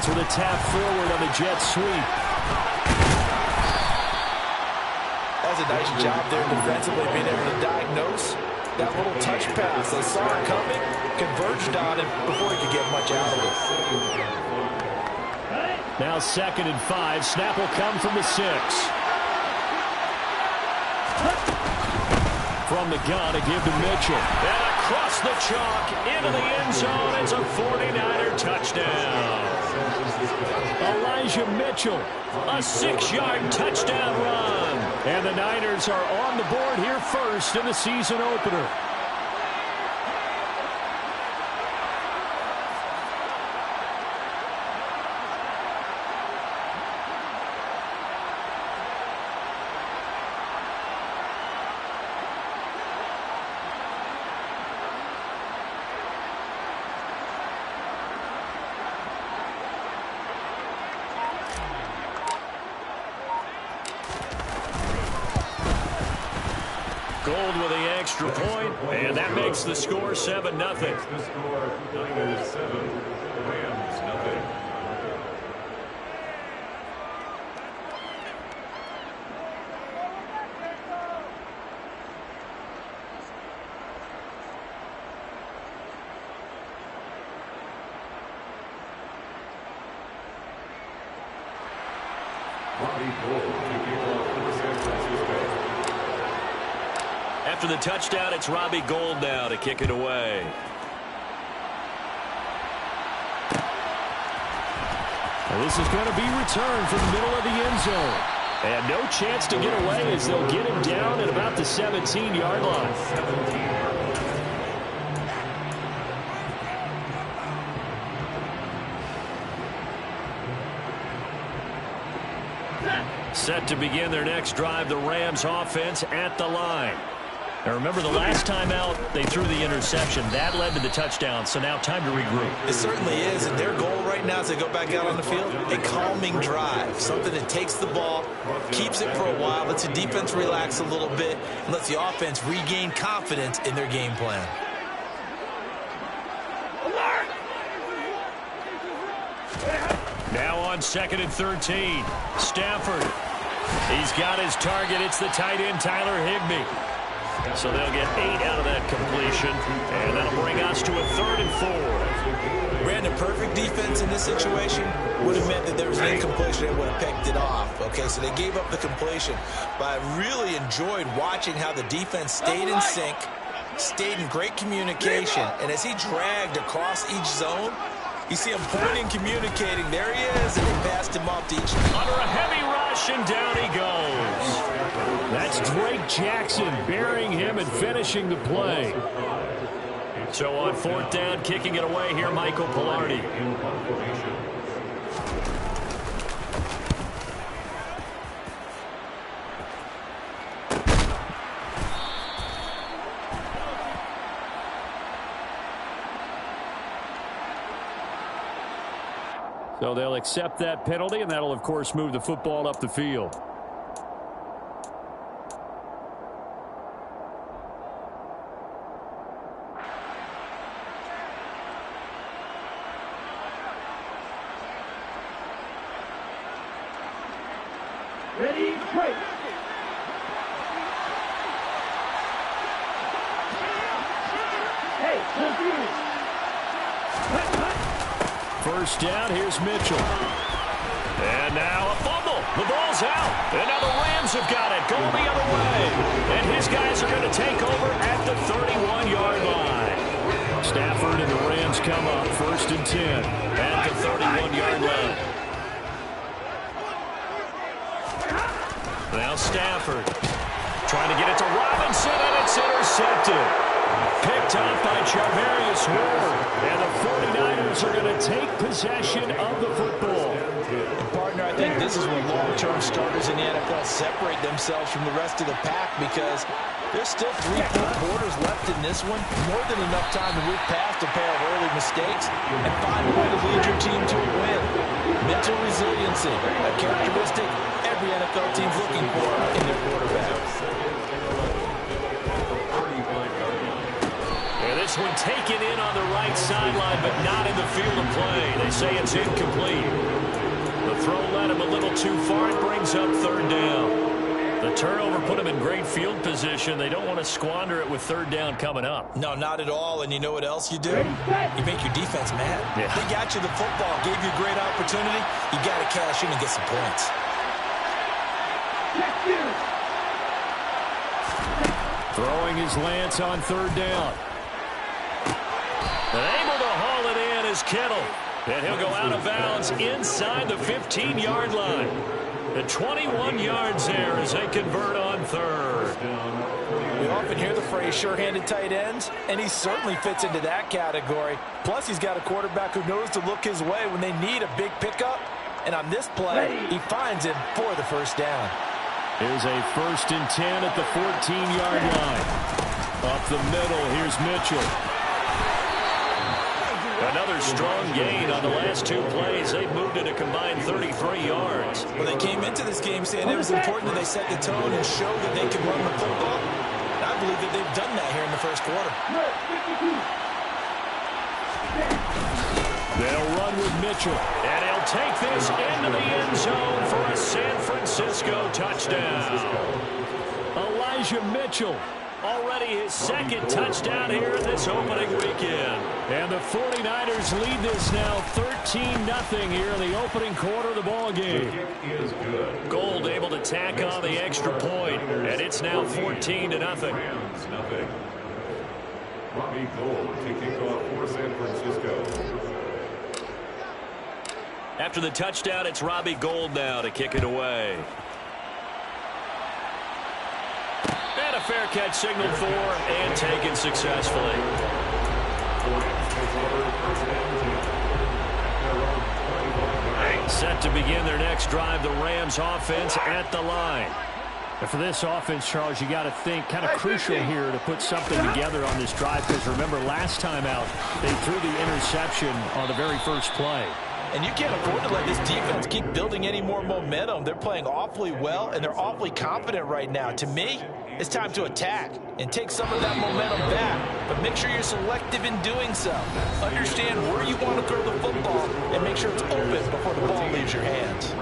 for the tap forward on the jet sweep. That's a nice job there defensively, being able to diagnose that little touch pass. They saw it coming, converged on it before he could get much out of it. Now 2nd and 5. Snap will come from the 6. From the gun, a give to Mitchell. And across the chalk, into the end zone. It's a 49er touchdown. Elijah Mitchell, a 6-yard touchdown run. And the Niners are on the board here first in the season opener. Gold with the extra point, and that makes the score 7-0. The score, Niners 7, Rams 0. After the touchdown, it's Robbie Gould now to kick it away. Well, this is going to be returned from the middle of the end zone. And no chance to get away as they'll get him down at about the 17-yard line. Set to begin their next drive, the Rams offense at the line. Now remember, the last time out, they threw the interception. That led to the touchdown, so now time to regroup. It certainly is, and their goal right now as they go back out on the field, a calming drive, something that takes the ball, keeps it for a while, lets the defense relax a little bit, and lets the offense regain confidence in their game plan. Now on 2nd and 13, Stafford. He's got his target. It's the tight end, Tyler Higbee. So they'll get 8 out of that completion, and that'll bring us to a 3rd and 4. Brandon, perfect defense in this situation would have meant that there was an incompletion and would have picked it off. Okay, so they gave up the completion, but I really enjoyed watching how the defense stayed in sync, stayed in great communication, and as he dragged across each zone, you see him pointing, communicating. There he is, and they passed him off to each other. Under a heavy rush, and down he goes. That's Drake Jackson burying him and finishing the play. So on 4th down, kicking it away here, Michael Pilardi. So they'll accept that penalty, and that'll, of course, move the football up the field. Ready, break. Hey, confused. First down, here's Mitchell. And now a fumble. The ball's out. And now the Rams have got it. Going the other way. And his guys are going to take over at the 31-yard line. Stafford and the Rams come up 1st and 10 at the 31-yard line. Now Stafford trying to get it to Robinson, and it's intercepted. Picked up by Charvarius Ward. And the 49ers are going to take possession of the football. Partner, I think this is when long-term starters in the NFL separate themselves from the rest of the pack, because there's still 3 full quarters left in this one. More than enough time to move past a pair of early mistakes and find a way to lead your team to a win. Mental resiliency, a characteristic every NFL team's looking for in their quarterback. And this one taken in on the right sideline, but not in the field of play. They say it's incomplete. The throw led him a little too far. It brings up third down. The turnover put them in great field position. They don't want to squander it with third down coming up. No, not at all. And you know what else you do? You make your defense mad. Yeah. They got you the football, gave you a great opportunity. You got to cash in and get some points. Throwing his Lance on third down. And able to haul it in is Kittle. And he'll go out of bounds inside the 15-yard line. The 21 yards there as they convert on third. We often hear the phrase sure-handed tight ends, and he certainly fits into that category. Plus, he's got a quarterback who knows to look his way when they need a big pickup. And on this play, he finds him for the first down. Here's a 1st and 10 at the 14-yard line. Up the middle, here's Mitchell. Another strong gain on the last 2 plays. They've moved it a combined 33 yards. Well, they came into this game saying it was important that they set the tone and show that they can run the football. And I believe that they've done that here in the first quarter. They'll run with Mitchell. And he'll take this into the end zone for a San Francisco touchdown. Elijah Mitchell. Already his 2nd touchdown here in this opening weekend. And the 49ers lead this now 13-0 here in the opening quarter of the ball game. Gold able to tack on the extra point, and it's now 14-0. Robbie Gold taking off for San Francisco. After the touchdown, it's Robbie Gold now to kick it away. And a fair catch signaled for and taken successfully. Set to begin their next drive, the Rams offense at the line. And for this offense, Charles, you got to think kind of crucial here to put something together on this drive, because remember last time out they threw the interception on the very first play. And you can't afford to let this defense keep building any more momentum. They're playing awfully well, and they're awfully confident right now. To me, it's time to attack and take some of that momentum back, but make sure you're selective in doing so. Understand where you want to throw the football and make sure it's open before the ball leaves your hands.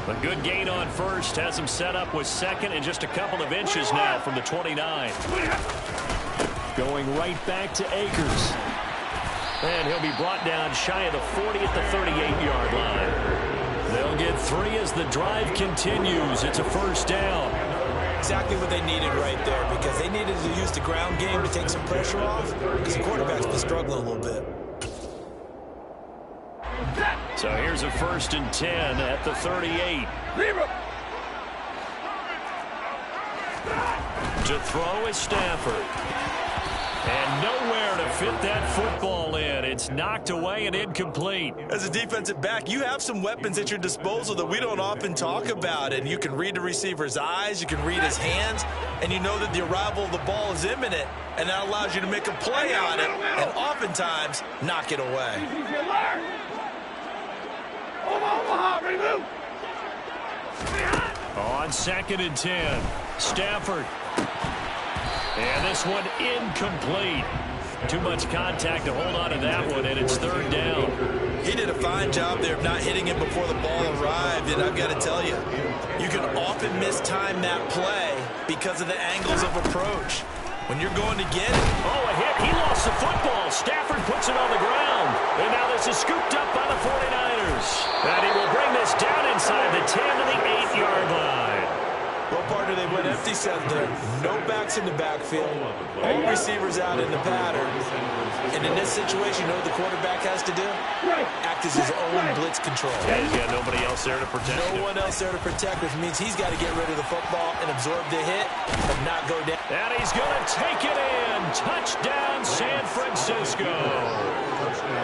A good gain on first has him set up with 2nd and just a couple of inches now from the 29. Going right back to Akers. And he'll be brought down shy of the 40 at the 38-yard line. They'll get 3 as the drive continues. It's a first down. Exactly what they needed right there, because they needed to use the ground game to take some pressure off, because the quarterback's been struggling a little bit. So here's a 1st and 10 at the 38. To throw is Stafford. And nowhere to fit that football in. It's knocked away and incomplete. As a defensive back, you have some weapons at your disposal that we don't often talk about. And you can read the receiver's eyes, you can read his hands, and you know that the arrival of the ball is imminent. And that allows you to make a play on it and oftentimes knock it away. On 2nd and 10, Stafford. And this one incomplete. Too much contact to hold on to that one, and it's 3rd down. He did a fine job there of not hitting him before the ball arrived, and I've got to tell you, you can often mistime that play because of the angles of approach. When you're going to get it. Oh, a hit. He lost the football. Stafford puts it on the ground. And now this is scooped up by the 49ers. And he will bring this down inside the 10 to the 8-yard line. Well, partner, they went empty set there. No backs in the backfield. All receivers out in the pattern. And in this situation, you know what the quarterback has to do? Act as his own blitz control. Yeah, he's got nobody else there to protect him. No one else there to protect, which means he's got to get rid of the football and absorb the hit, but not go down. And he's going to take it in. Touchdown, San Francisco.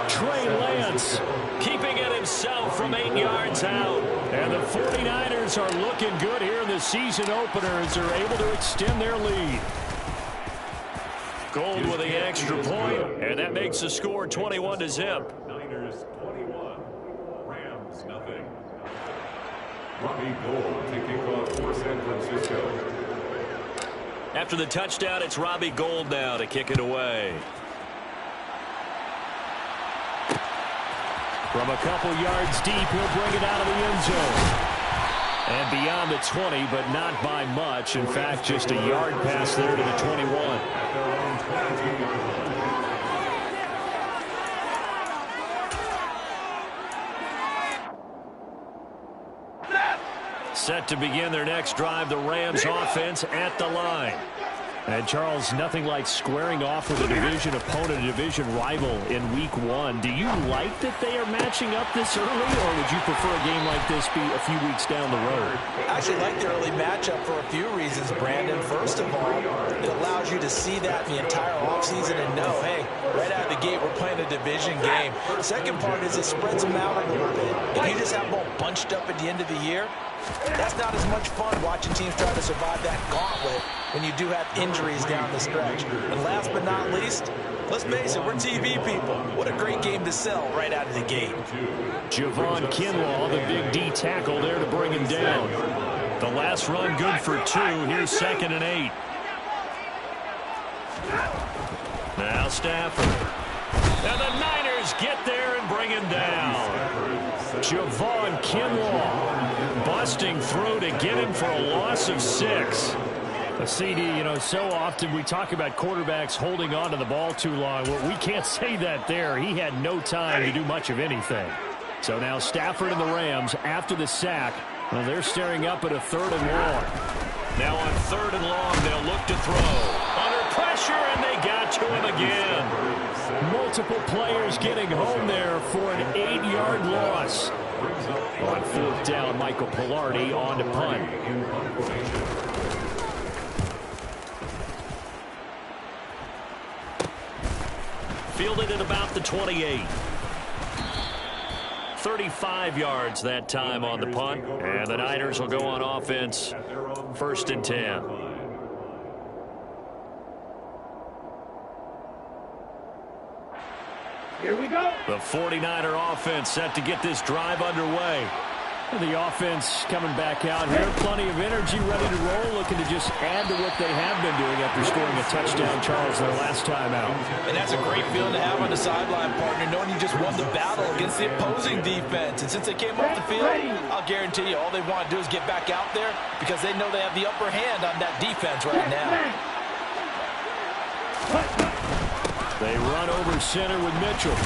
Trey Lance keeping it himself from 8 yards out. And the 49ers are looking good here in the season opener as they're able to extend their lead. Gold with the extra point, and that makes the score 21-0. Niners 21, Rams nothing. Robbie Gould to kick off for San Francisco. After the touchdown, it's Robbie Gould now to kick it away. From a couple yards deep, he'll bring it out of the end zone. And beyond the 20, but not by much. In fact, just a yard pass there to the 21. Set to begin their next drive, the Rams offense at the line. And, Charles, nothing like squaring off with a division opponent, a division rival in Week 1. Do you like that they are matching up this early, or would you prefer a game like this be a few weeks down the road? I actually like the early matchup for a few reasons, Brandon. First of all, it allows you to see that in the entire offseason and know, hey, right out of the gate, we're playing a division game. The second part is it spreads them out a little bit. If you just have them all bunched up at the end of the year, that's not as much fun watching teams try to survive that gauntlet when you do have injuries down the stretch. And last but not least, let's face it, we're TV people. What a great game to sell right out of the gate. Javon Kinlaw, the big D tackle there to bring him down. The last run good for 2. Here's 2nd and 8. Now Stafford. And the Niners get there and bring him down. Javon Kinlaw busting through to get him for a loss of 6. A CD, you know, so often we talk about quarterbacks holding on to the ball too long. Well, we can't say that there. He had no time to do much of anything. So now Stafford and the Rams, after the sack, well, they're staring up at a 3rd and long. Now on 3rd and long, they'll look to throw. Under pressure, and they got to him again. Multiple players getting home there for an 8-yard loss. On 4th down, Michael Pilardi on to punt. Fielded at about the 28. 35 yards that time on the punt. And the Niners will go on offense. 1st and 10. Here we go. The 49er offense set to get this drive underway. The offense coming back out here. Plenty of energy, ready to roll, looking to just add to what they have been doing after scoring a touchdown, Charles, their last time out. And that's a great feeling to have on the sideline, partner, knowing you just won the battle against the opposing defense. And since they came off the field, I'll guarantee you all they want to do is get back out there because they know they have the upper hand on that defense right now. They run over center with Mitchell.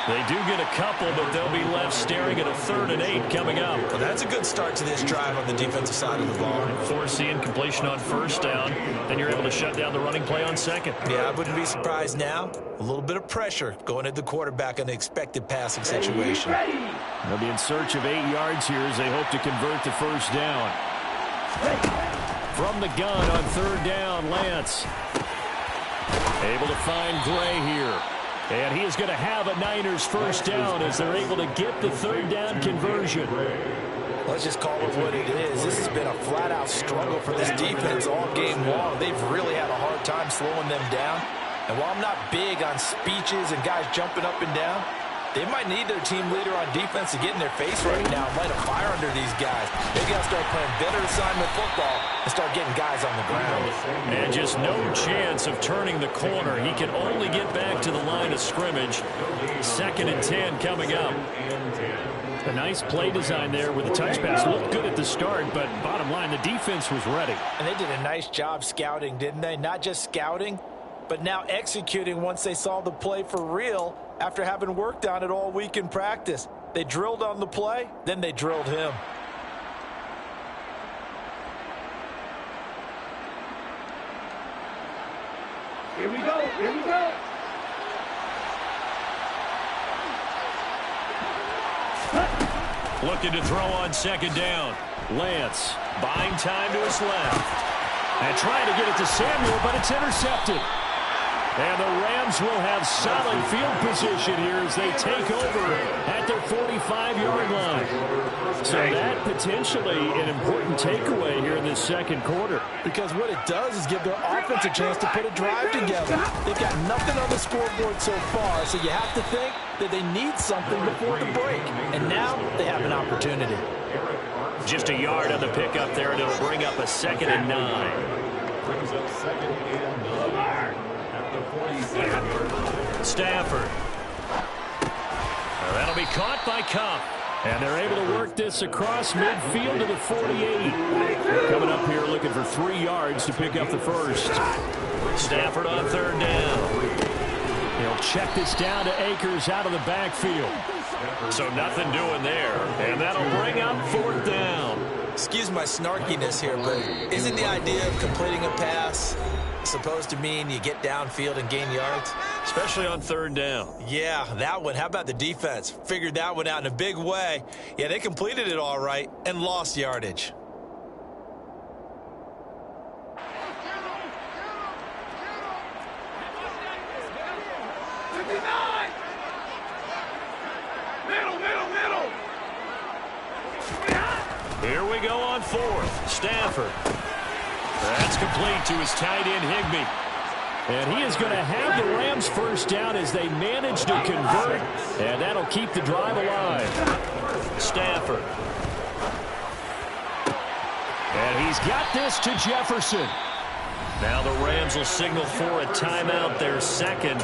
They do get a couple, but they'll be left staring at a 3rd and 8 coming up. Well, that's a good start to this drive on the defensive side of the ball. Force the incompletion on 1st down. Then you're able to shut down the running play on 2nd. Yeah, I wouldn't be surprised now. A little bit of pressure going at the quarterback in an expected passing situation. They'll be in search of 8 yards here as they hope to convert the 1st down. From the gun on 3rd down, Lance. Able to find Gray here. And he is going to have a Niners 1st down as they're able to get the 3rd down conversion. Let's just call it what it is. This has been a flat-out struggle for this defense all game long. They've really had a hard time slowing them down. And while I'm not big on speeches and guys jumping up and down, they might need their team leader on defense to get in their face right now and light a fire under these guys. Maybe I'll start playing better assignment football and start getting guys on the ground. And just no chance of turning the corner. He can only get back to the line of scrimmage. 2nd and 10 coming up. A nice play design there with the touch pass. Looked good at the start, but bottom line, the defense was ready. And they did a nice job scouting, didn't they? Not just scouting, but now executing once they saw the play for real after having worked on it all week in practice. They drilled on the play, then they drilled him. Here we go. Here we go. Looking to throw on 2nd down. Lance buying time to his left. And trying to get it to Samuel, but it's intercepted. And the Rams will have solid field position here as they take over at their 45-yard line. So that potentially an important takeaway here in this second quarter. Because what it does is give their offense a chance to put a drive together. They've got nothing on the scoreboard so far, so you have to think that they need something before the break. And now they have an opportunity. Just a yard on the pickup there, and it'll bring up a 2nd and 9. Brings up 2nd and 9 at the 47-yard line. Stafford. That'll be caught by Cup. And they're able to work this across midfield to the 48. Coming up here looking for 3 yards to pick up the first. Stafford on 3rd down. He'll check this down to Akers out of the backfield. So nothing doing there. And that'll bring up 4th down. Excuse my snarkiness here, but isn't the idea of completing a pass supposed to mean you get downfield and gain yards? Especially on 3rd down. Yeah, that one. How about the defense? Figured that one out in a big way. Yeah, they completed it all right and lost yardage. Here we go on 4th. Stafford. That's complete to his tight end, Higbee. And he is going to have the Rams first down as they manage to convert. And that'll keep the drive alive. Stafford. And he's got this to Jefferson. Now the Rams will signal for a timeout, their second,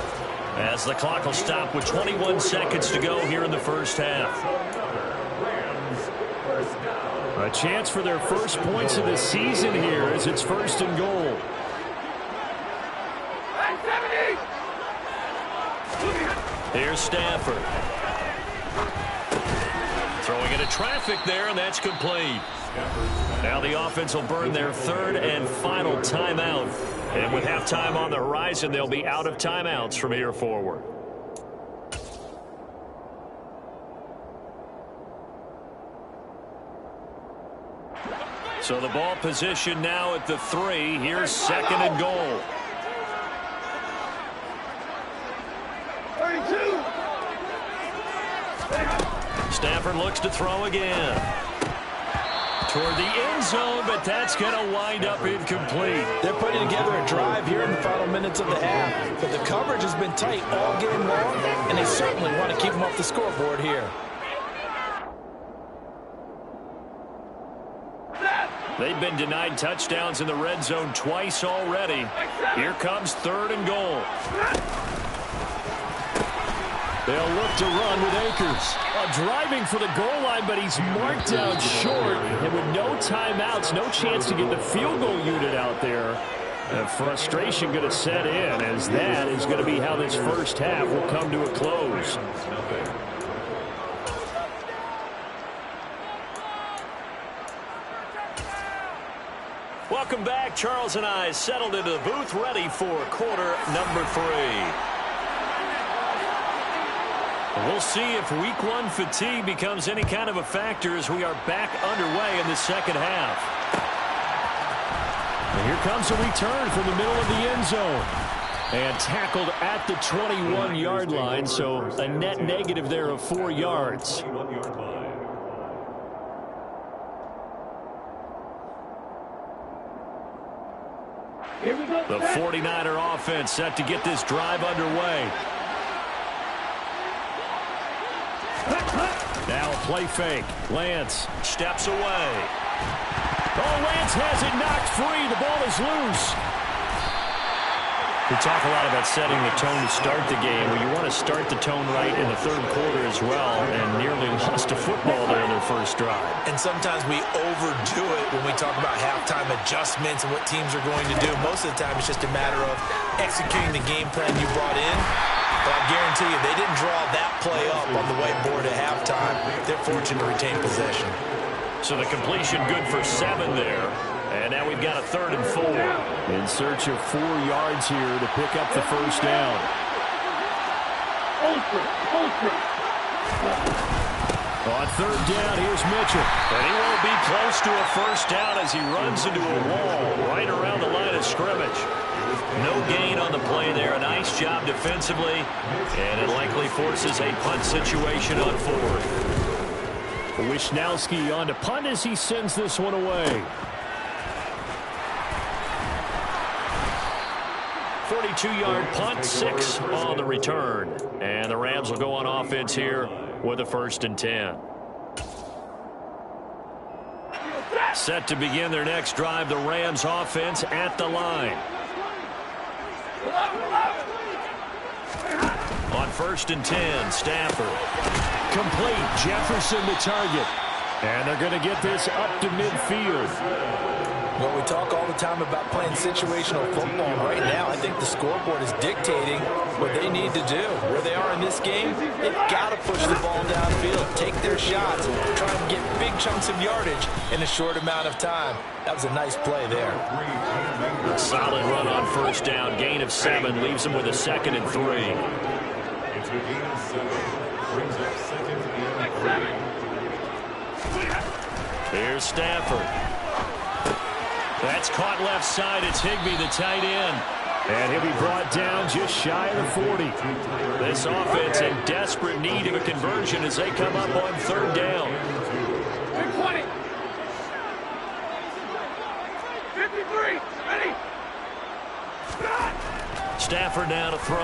as the clock will stop with 21 seconds to go here in the first half. A chance for their first points of the season here as it's 1st and goal. Here's Stafford. Throwing into traffic there, and that's complete. Now the offense will burn their 3rd and final timeout. And with halftime on the horizon, they'll be out of timeouts from here forward. So the ball position now at the 3. Here's 2nd and goal. 32. Stafford looks to throw again. Toward the end zone, but that's going to wind up incomplete. They're putting together a drive here in the final minutes of the half, but the coverage has been tight all game long, and they certainly want to keep them off the scoreboard here. They've been denied touchdowns in the red zone twice already. Here comes 3rd and goal. They'll look to run with Akers. Driving for the goal line, but he's marked out short. And with no timeouts, no chance to get the field goal unit out there. Frustration going to set in, as that is going to be how this first half will come to a close. Welcome back. Charles and I settled into the booth, ready for quarter number 3. We'll see if week 1 fatigue becomes any kind of a factor as we are back underway in the second half. And here comes a return from the middle of the end zone. And tackled at the 21-yard line, so a net negative there of 4 yards. Here we go. The 49er offense set to get this drive underway. Now a play fake. Lance steps away. Oh, Lance has it knocked free. The ball is loose. We talk a lot about setting the tone to start the game. Well, you want to start the tone right in the 3rd quarter as well, and nearly lost a football there in their first drive. And sometimes we overdo it when we talk about halftime adjustments and what teams are going to do. Most of the time, it's just a matter of executing the game plan you brought in. But I guarantee you, they didn't draw that play up on the whiteboard at halftime. They're fortunate to retain possession. So the completion good for 7 there. And now we've got a 3rd and 4. In search of 4 yards here to pick up the first down. On 3rd down, here's Mitchell. And he won't be close to a first down as he runs into a wall right around the line of scrimmage. No gain on the play there. A nice job defensively, and it likely forces a punt situation on fourth. Wisnowski on to punt as he sends this one away. 42-yard punt, 6 on the return. And the Rams will go on offense here with a 1st and 10. Set to begin their next drive, the Rams offense at the line. On 1st and 10, Stafford. Complete, Jefferson the target. And they're going to get this up to midfield. Well, we talk all the time about playing situational football. Right now, I think the scoreboard is dictating what they need to do. Where they are in this game, they've got to push the ball downfield, take their shots, try and get big chunks of yardage in a short amount of time. That was a nice play there. Solid run on 1st down. Gain of 7 leaves them with a 2nd and 3. It's a gain of 7. Brings up 2nd and 3. Here's Stafford. That's caught left side. It's Higbee, the tight end. And he'll be brought down just shy of the 40. This offense in desperate need of a conversion as they come up on 3rd down. 53, ready. Stafford now to throw.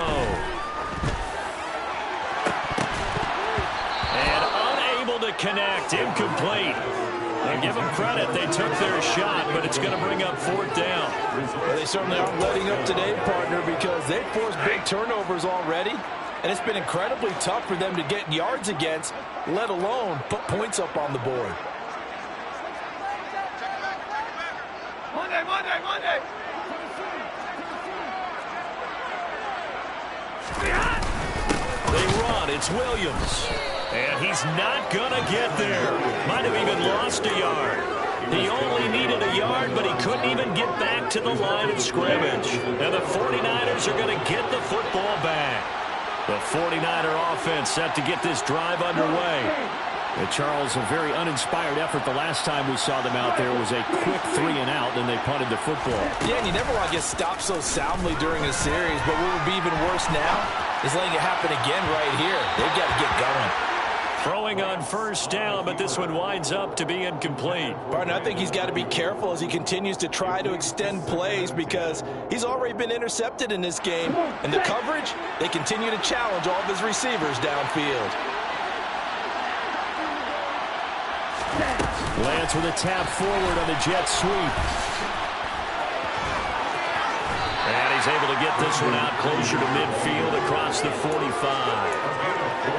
And unable to connect. Incomplete. Now give them credit. They took their shot, but it's going to bring up 4th down. Well, they certainly aren't letting up today, partner, because they've forced big turnovers already, and it's been incredibly tough for them to get yards against, let alone put points up on the board. Monday. They run. It's Williams. And he's not going to get there. Might have even lost a yard. He only needed a yard, but he couldn't even get back to the line of scrimmage. And the 49ers are going to get the football back. The 49er offense set to get this drive underway. And Charles, a very uninspired effort. The last time we saw them out there was a quick 3 and out, then they punted the football. Yeah, and you never want to get stopped so soundly during a series, but what would be even worse now is letting it happen again right here. They've got to get going. Throwing on 1st down, but this one winds up to be incomplete. Partner, I think he's got to be careful as he continues to try to extend plays because he's already been intercepted in this game. And the coverage, they continue to challenge all of his receivers downfield. Lance with a tap forward on the jet sweep. And he's able to get this one out closer to midfield across the 45.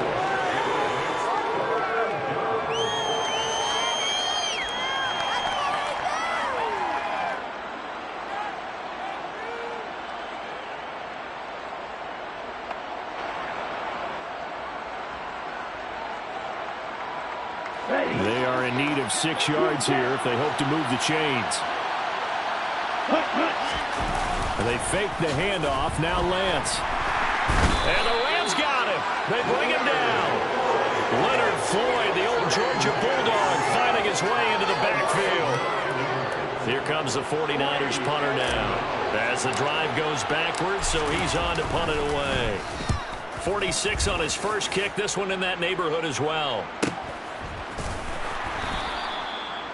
They are in need of 6 yards here if they hope to move the chains. They fake the handoff. Now Lance. And the Rams got him. They bring him down. Leonard Floyd, the old Georgia Bulldog, finding his way into the backfield. Here comes the 49ers punter now. As the drive goes backwards, so he's on to punt it away. 46 on his first kick. This one in that neighborhood as well.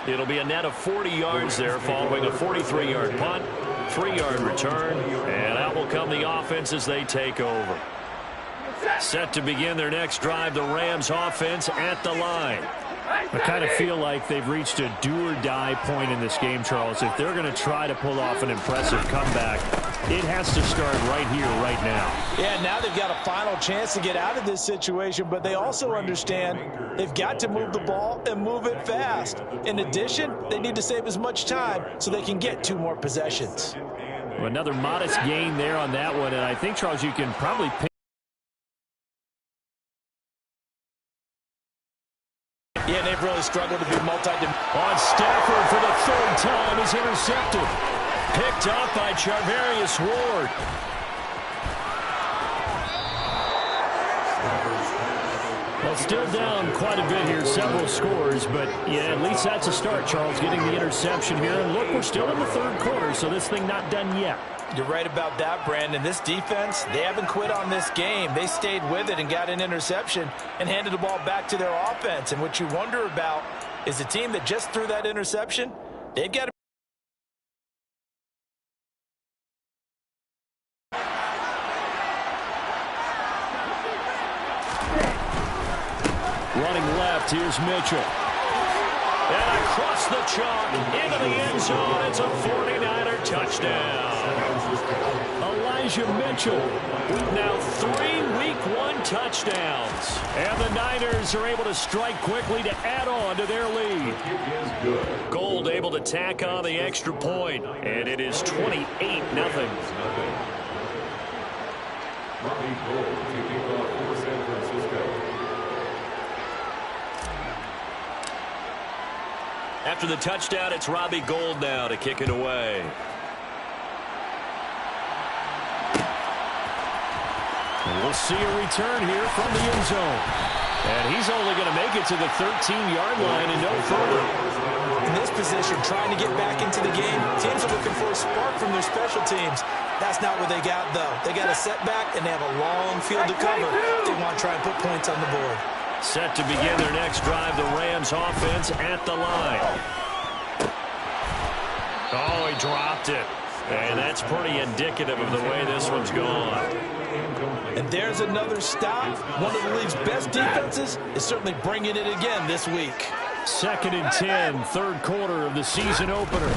It'll be a net of 40 yards there following a 43-yard punt, 3-yard return, and out will come the offense as they take over. Set to begin their next drive, the Rams offense at the line. I kind of feel like they've reached a do-or-die point in this game, Charles. If they're going to try to pull off an impressive comeback, it has to start right here, right now. Yeah, now they've got a final chance to get out of this situation, but they also understand they've got to move the ball and move it fast. In addition, they need to save as much time so they can get 2 more possessions. Well, another modest gain there on that one, and I think, Charles, you can probably pick. Yeah, they've really struggled to be multi-dimensional. On Stafford for the 3rd time is intercepted. Picked up by Charvarius Ward. Well, still down quite a bit here, several scores, but yeah, at least that's a start, Charles, getting the interception here. And look, we're still in the 3rd quarter, so this thing not done yet. You're right about that, Brandon. This defense, they haven't quit on this game. They stayed with it and got an interception and handed the ball back to their offense. And what you wonder about is the team that just threw that interception, they've got to running left, here's Mitchell. And across the chalk, into the end zone. It's a 49er touchdown. Elijah Mitchell with now 3 Week 1 touchdowns. And the Niners are able to strike quickly to add on to their lead. Gold able to tack on the extra point, and it is 28-0. Robbie Gold kicking off for San Francisco. After the touchdown, it's Robbie Gold now to kick it away. And we'll see a return here from the end zone. And he's only going to make it to the 13-yard line and no further. in this position trying to get back into the game. Teams are looking for a spark from their special teams. That's not what they got, though. They got a setback, and they have a long field to cover if they want to try and put points on the board. Set to begin their next drive, the Rams offense at the line. Oh, he dropped it. And that's pretty indicative of the way this one's gone. And there's another stop. One of the league's best defenses is certainly bringing it again this week. 2nd and 10, third quarter of the season opener.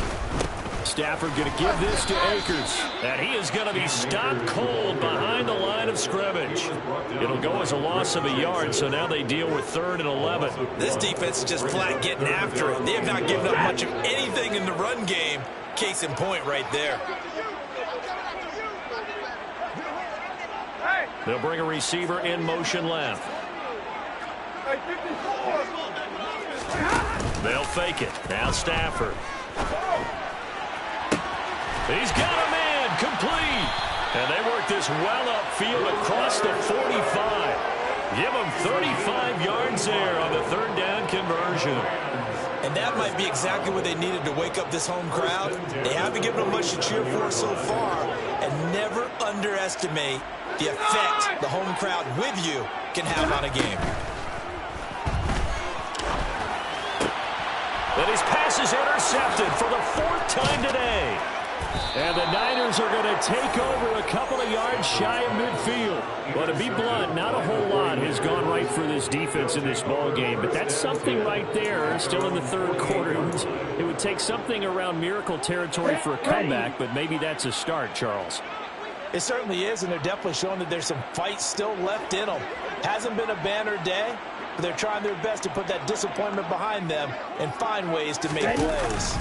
Stafford going to give this to Akers. And he is going to be stopped cold behind the line of scrimmage. It'll go as a loss of a yard, so now they deal with 3rd and 11. This defense is just flat getting after it. They have not given up much of anything in the run game. Case in point right there. They'll bring a receiver in motion left. They'll fake it. Now Stafford. He's got a man complete. And they work this well upfield across the 45. Give them 35 yards there on the 3rd down conversion. And that might be exactly what they needed to wake up this home crowd. They haven't given them much to cheer for so far. And never underestimate the effect the home crowd with you can have on a game. And his pass is intercepted for the 4th time today. And the Niners are going to take over a couple of yards shy of midfield. But to be blunt, not a whole lot has gone right for this defense in this ball game. But that's something right there, still in the 3rd quarter. It would take something around miracle territory for a comeback, but maybe that's a start, Charles. It certainly is, and they're definitely showing that there's some fight still left in them. Hasn't been a banner day, but they're trying their best to put that disappointment behind them and find ways to make plays.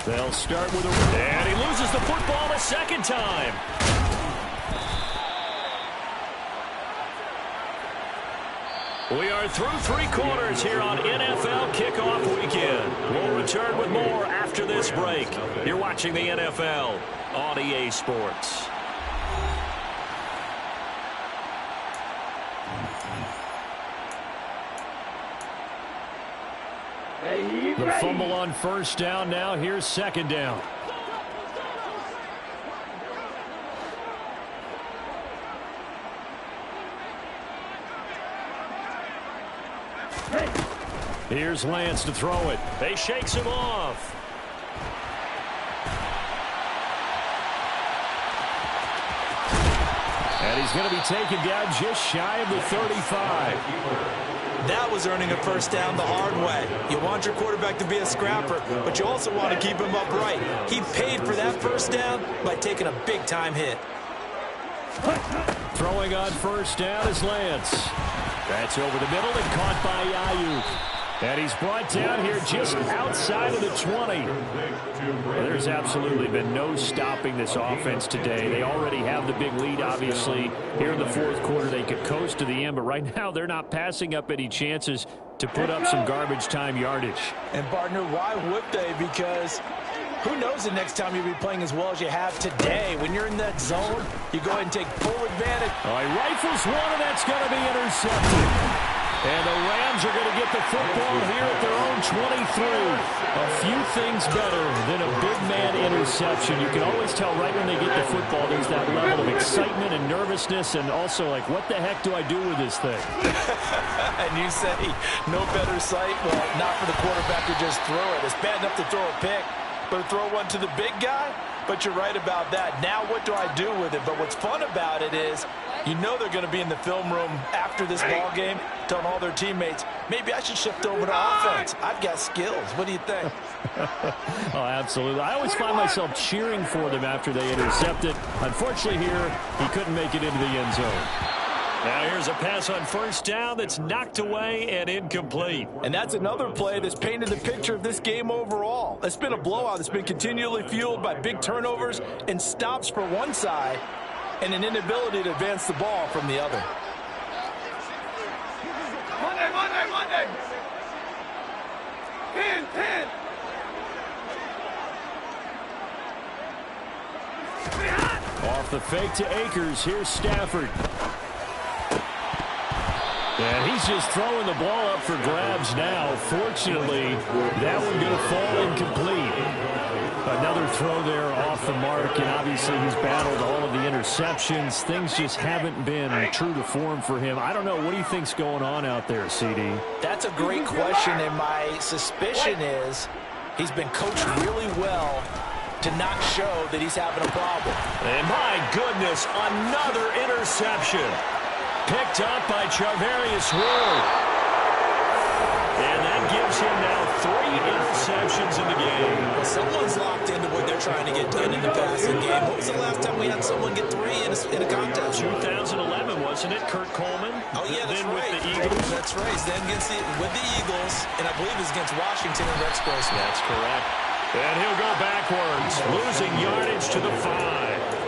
They'll start with a... And he loses the football a 2nd time. We are through 3 quarters here on NFL Kickoff Weekend. We'll return with more after this break. You're watching the NFL on EA Sports. The fumble on 1st down now. Here's 2nd down. Here's Lance to throw it. They shakes him off. And he's going to be taken down just shy of the 35. That was earning a 1st down the hard way. You want your quarterback to be a scrapper, but you also want to keep him upright. He paid for that 1st down by taking a big-time hit. Throwing on 1st down is Lance. That's over the middle and caught by Ayuk. And he's brought down here just outside of the 20. Well, there's absolutely been no stopping this offense today. They already have the big lead, obviously. Here in the 4th quarter, they could coast to the end, but right now they're not passing up any chances to put up some garbage time yardage. And, partner, why would they? Because who knows the next time you'll be playing as well as you have today. When you're in that zone, you go ahead and take full advantage. All right, rifles one, and that's going to be intercepted. And the Rams are going to get the football here at their own 23. A few things better than a big man interception. You can always tell right when they get the football, there's that level of excitement and nervousness and also like, what the heck do I do with this thing? And you say, no better sight? Well, not for the quarterback to just throw it. It's bad enough to throw a pick, but to throw one to the big guy? But you're right about that. Now what do I do with it? But what's fun about it is you know they're going to be in the film room after this ball game telling all their teammates, maybe I should shift over to offense. I've got skills. What do you think? Oh, absolutely. I always find myself cheering for them after they intercept it. Unfortunately here, he couldn't make it into the end zone. Now here's a pass on first down that's knocked away and incomplete. And that's another play that's painted the picture of this game overall. It's been a blowout that's been continually fueled by big turnovers and stops for one side and an inability to advance the ball from the other. Monday. 10. Off the fake to Akers. Here's Stafford. And he's just throwing the ball up for grabs now. Fortunately, that one going to fall incomplete. Another throw there off the mark, and obviously he's battled all of the interceptions. Things just haven't been true to form for him. I don't know. What do you think's going on out there, CD? That's a great question, and my suspicion is he's been coached really well to not show that he's having a problem. And my goodness, another interception. Picked up by Charvarius Ward. And that gives him now 3 interceptions in the game. Well, someone's locked into what they're trying to get done in the passing game. What was the last time we had someone get 3 in a contest? 2011, wasn't it? Kurt Coleman? Oh, yeah, that's then right. With the Eagles. That's right. Then with the Eagles, and I believe it was against Washington and Rex Grossman. That's correct. And he'll go backwards, losing yardage to the 5.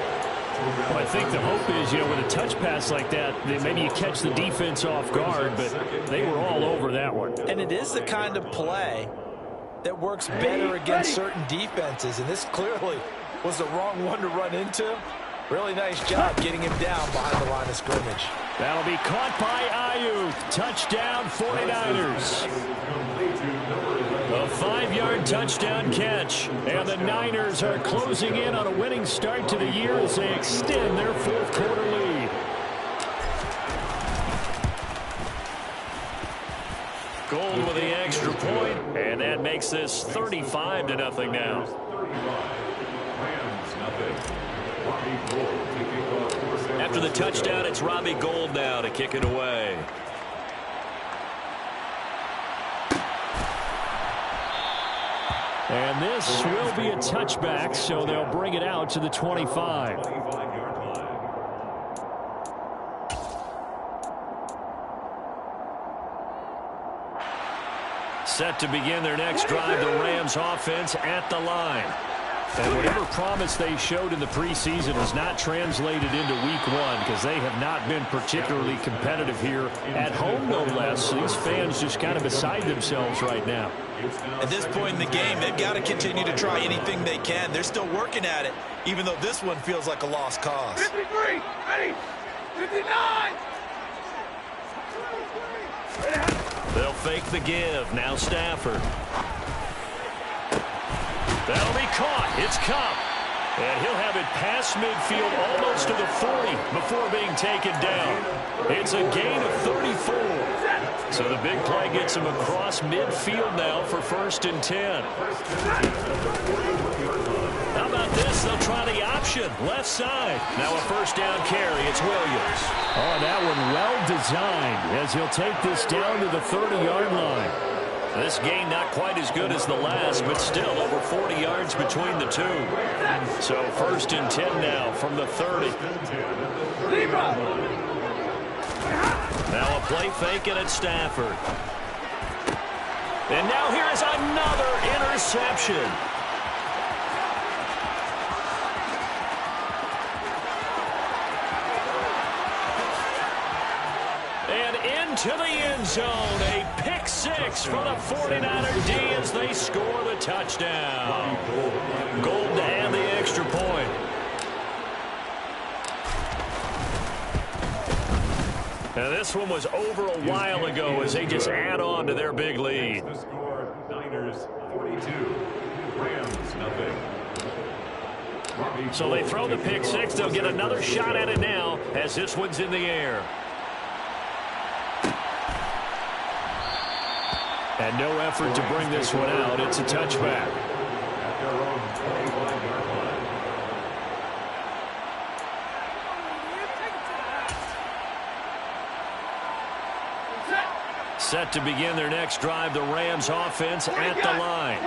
Well, I think the hope is, with a touch pass like that, maybe you catch the defense off guard, but they were all over that one. And it is the kind of play that works better against certain defenses, and this clearly was the wrong one to run into. Really nice job getting him down behind the line of scrimmage. That'll be caught by Ayuk. Touchdown, 49ers. A 5-yard touchdown catch. And the Niners are closing in on a winning start to the year as they extend their 4th quarter lead. Gold with the extra point, and that makes this 35-0 now. After the touchdown, it's Robbie Gould now to kick it away. And this will be a touchback, so they'll bring it out to the 25. Set to begin their next drive, the Rams offense at the line. And whatever promise they showed in the preseason has not translated into week 1 because they have not been particularly competitive here at home, no less. These fans just kind of beside themselves right now. At this point in the game, they've got to continue to try anything they can. They're still working at it, even though this one feels like a lost cause. 53, ready, 59. They'll fake the give. Now Stafford. That'll be caught. It's Cup. And he'll have it past midfield almost to the 40 before being taken down. It's a gain of 34. So the big play gets him across midfield now for 1st and 10. How about this? They'll try the option. Left side. Now a 1st down carry. It's Williams. Oh, that one well designed as he'll take this down to the 30-yard line. This game not quite as good as the last, but still over 40 yards between the two. So 1st and 10 now from the 30. Now a play fake and it's Stafford. And now here is another interception. And into the end zone, a pick 6 for the 49er D as they score the touchdown. Gold to add the extra point. Now, this one was over a while ago as they just add on to their big lead. The score, Niners 42, Rams nothing. So they throw the pick six. They'll get another shot at it now as this one's in the air. And no effort to bring this one out. It's a touchback. At their own 21-yard line. Set to begin their next drive, the Rams offense at the line.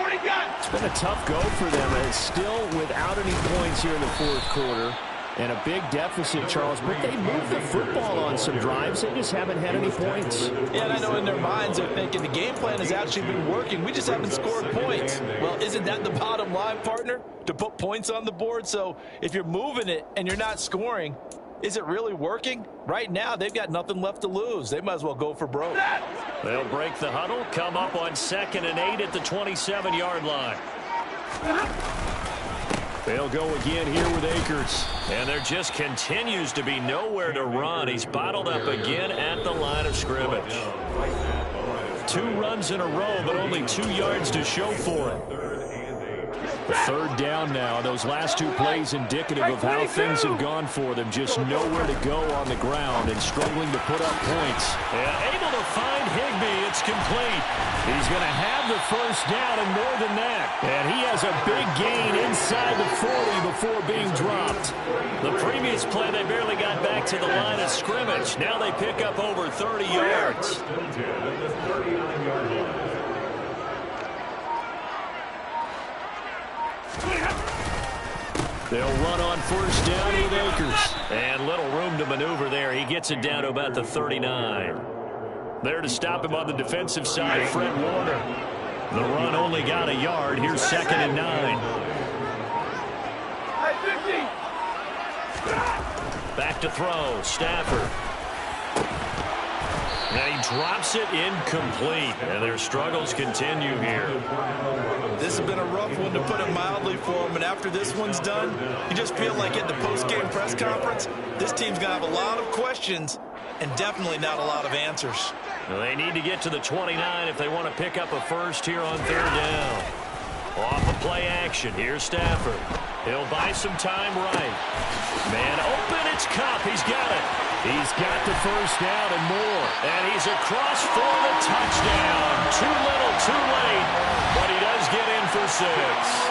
It's been a tough go for them. It's still without any points here in the fourth quarter. And a big deficit, Charles. But they moved the football on some drives. They just haven't had any points. Yeah, and I know in their minds they're thinking the game plan has actually been working. We just haven't scored points. Well, isn't that the bottom line, partner? To put points on the board? So if you're moving it and you're not scoring, is it really working? Right now, they've got nothing left to lose. They might as well go for broke. They'll break the huddle, come up on 2nd and 8 at the 27-yard line. They'll go again here with Akers. And there just continues to be nowhere to run. He's bottled up again at the line of scrimmage. 2 runs in a row, but only 2 yards to show for it. The 3rd down now. Those last 2 plays indicative of how things have gone for them. Just nowhere to go on the ground and struggling to put up points. Yeah, able to find Higbee. It's complete. He's going to have the 1st down and more than that. And he has a big gain inside the 40 before being dropped. The previous play, they barely got back to the line of scrimmage. Now they pick up over 30 yards. They'll run on 1st down with Akers. And little room to maneuver there. He gets it down to about the 39. There to stop him on the defensive side, Fred Warner. The run only got a yard. Here's 2nd and 9. Back to throw. Stafford. And he drops it incomplete. And their struggles continue here. This has been a rough one, to put it mildly, for them. And after this one's done, you just feel like at the post-game press conference, this team's going to have a lot of questions and definitely not a lot of answers. Well, they need to get to the 29 if they want to pick up a 1st here on 3rd down. Off of play action. Here's Stafford. He'll buy some time right. Man open, it's Kupp. He's got it. He's got the 1st down and more. And he's across for the touchdown. Too little, too late. But he does get in for 6.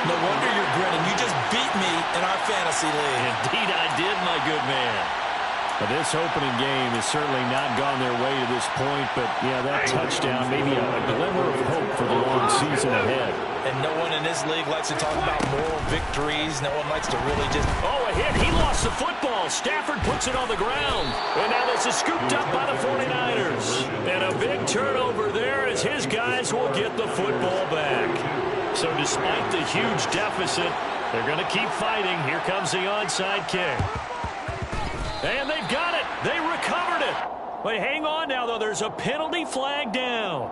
No wonder you're grinning. You just beat me in our fantasy league. Indeed I did, my good man. But this opening game has certainly not gone their way to this point. But, yeah, that touchdown, maybe a glimmer of hope for the long season ahead. And no one in this league likes to talk about moral victories. No one likes to really just... Oh, a hit. He lost the football. Stafford puts it on the ground. And now this is scooped up by the 49ers. And a big turnover there as his guys will get the football back. So despite the huge deficit, they're going to keep fighting. Here comes the onside kick. And they've got it. They recovered it. But hang on now, though. There's a penalty flag down.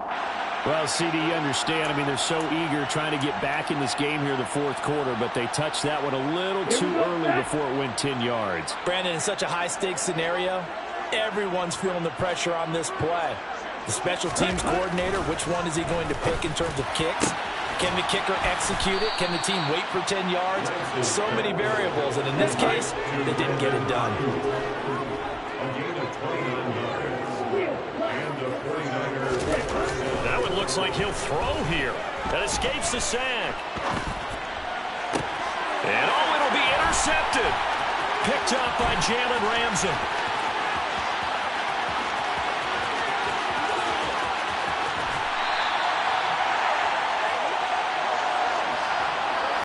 Well, CD, you understand. I mean, they're so eager trying to get back in this game here in the 4th quarter, but they touched that one a little too early before it went 10 yards. Brandon, in such a high-stakes scenario, everyone's feeling the pressure on this play. The special teams coordinator, which one is he going to pick in terms of kicks? Can the kicker execute it? Can the team wait for 10 yards? So many variables, and in this case, they didn't get it done. That one looks like he'll throw here. That escapes the sack. And oh, it'll be intercepted. Picked up by Jalen Ramsey.